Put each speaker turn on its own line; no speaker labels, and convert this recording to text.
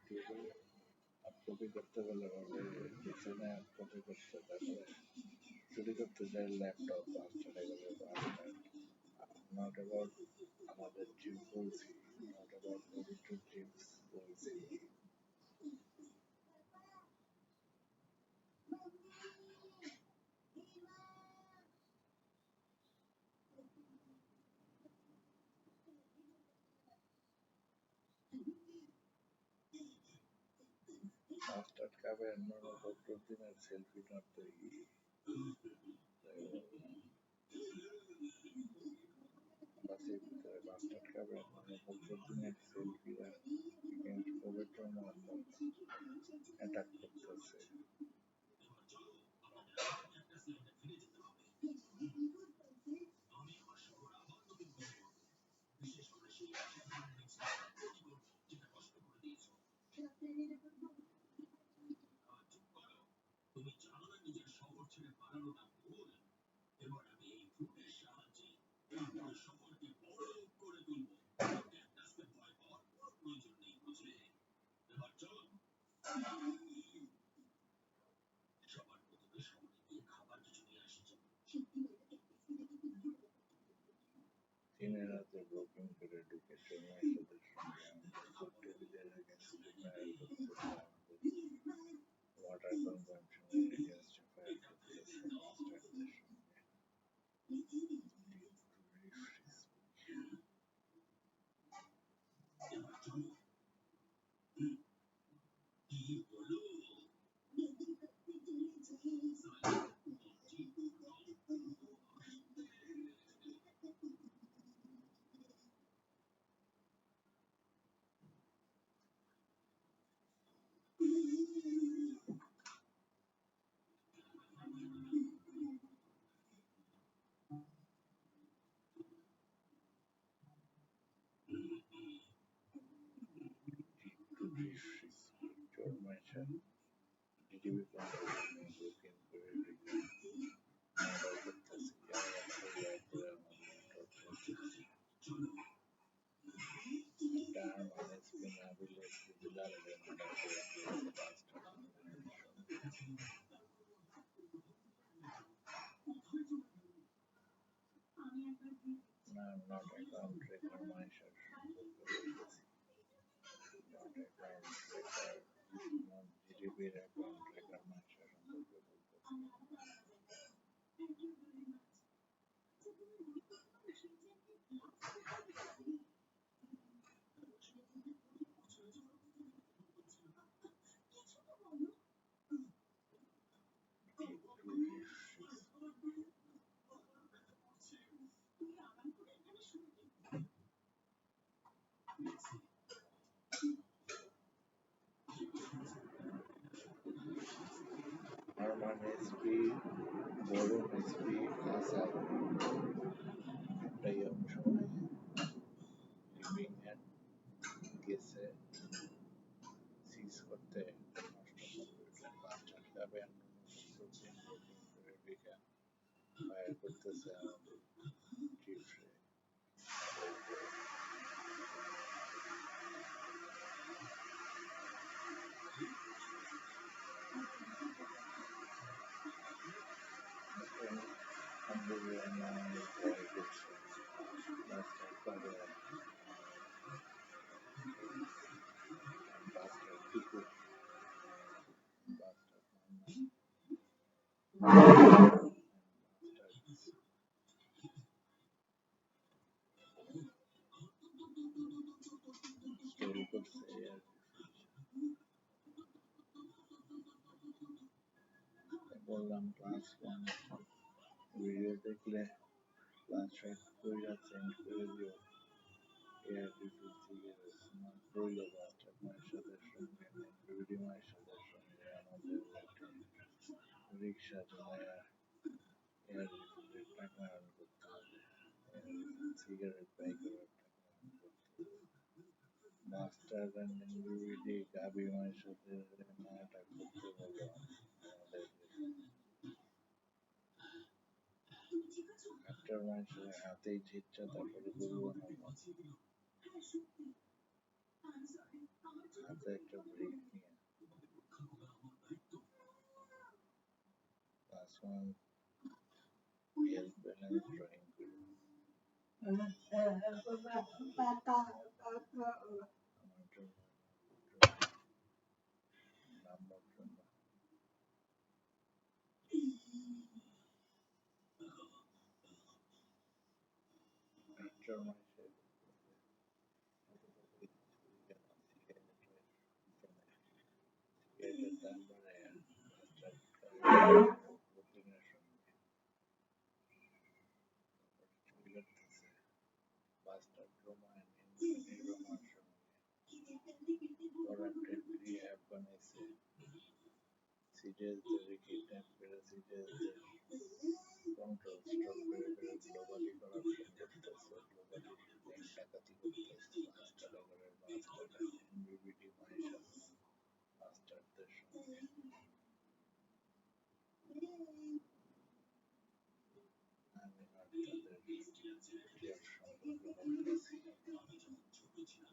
Copy করতে বলে বলে পিছনে কপি করতে তারপরে চুরি করতে যায় ল্যাপটপ বাস্টার্ড এগুলো বাস্টার্ড নট অ্যাবাউট আমাদের জিম বলছি নট অ্যাবাউট পবিত্র জিমস বলছি বাস্টার্ড কাবে নববর্ষের দিনের সেলফি নট তৈরি বাসের ভিতরে বাস্টার্ড কাবে নববর্ষের দিনের সেলফিরা এগেন্স্ট পবিত্র মোহাম্মদ অ্যাটাক করতেছে দিনের রাতে ব্লকিং করে ঢুকে চৌমাইশাদের সঙ্গে আমাদের টেবিলের এগেন্স্ট ফায়ার করতেছে আমাদের ওয়াটার কনজাম্পশনের এগেন্স্ট ফায়ার করতেছে মাস্টারদের চৌমাইশা জিডিবি কন্ট্রোল ব্লকিং করে ঢুকে মার্ডার করতেছে করে Darm has been ability Bilal not account record my share not account record not GDP account record my share Arman SP, Borun SP, Asad, একটাই সময় living and গেছে সিজ করতে নষ্ট কম্পিউটার বাস্টার যাবে করে রেখে ফায়ার করতেছে আমাদের চিফরে বললাম ক্লাস 1 ভিডিও দেখলে ক্লাস 5 কইরা সেন্ড করে দিও এর ডিসিসি স্মার্ট রইল বাস্টার মাইশাদের সঙ্গে ভিডিও মাইশাদের সঙ্গে আমাদের রিক্সা চালায়া এর টাকা আর্ন করতে হবে সিগারেট বাই করার টাকা আর্ন করতে হবে মাস্টার অ্যান্ড ইন্ডিভিডি গাবি মাইশাদের নাটক করতে বলো একটা মানুষের হাতেই ছিটছে তারপরে গরু বানাবো হাতে একটা ব্রেক নিয়ে class one help balance drawing করি। আমার জন্য নাম্বার জন্য after my created number and looking at master trauma and neuroma currently have বানাইছে সিরিয়াসদের রিকিডন্যাপ করে সিরিয়াসদের কন্ট্রোল স্টপ করে গ্লোবালি করাপশন করতেছে গ্লোবালি ব্যাংক ডাকাতি করতেছে মাস্টারনগরের মাস্টাররা এনবিবিটি মাইশাস মাস্টারদের সঙ্গে আমি আর তাদের ক্লিয়ার সম্পর্ক করতেছি।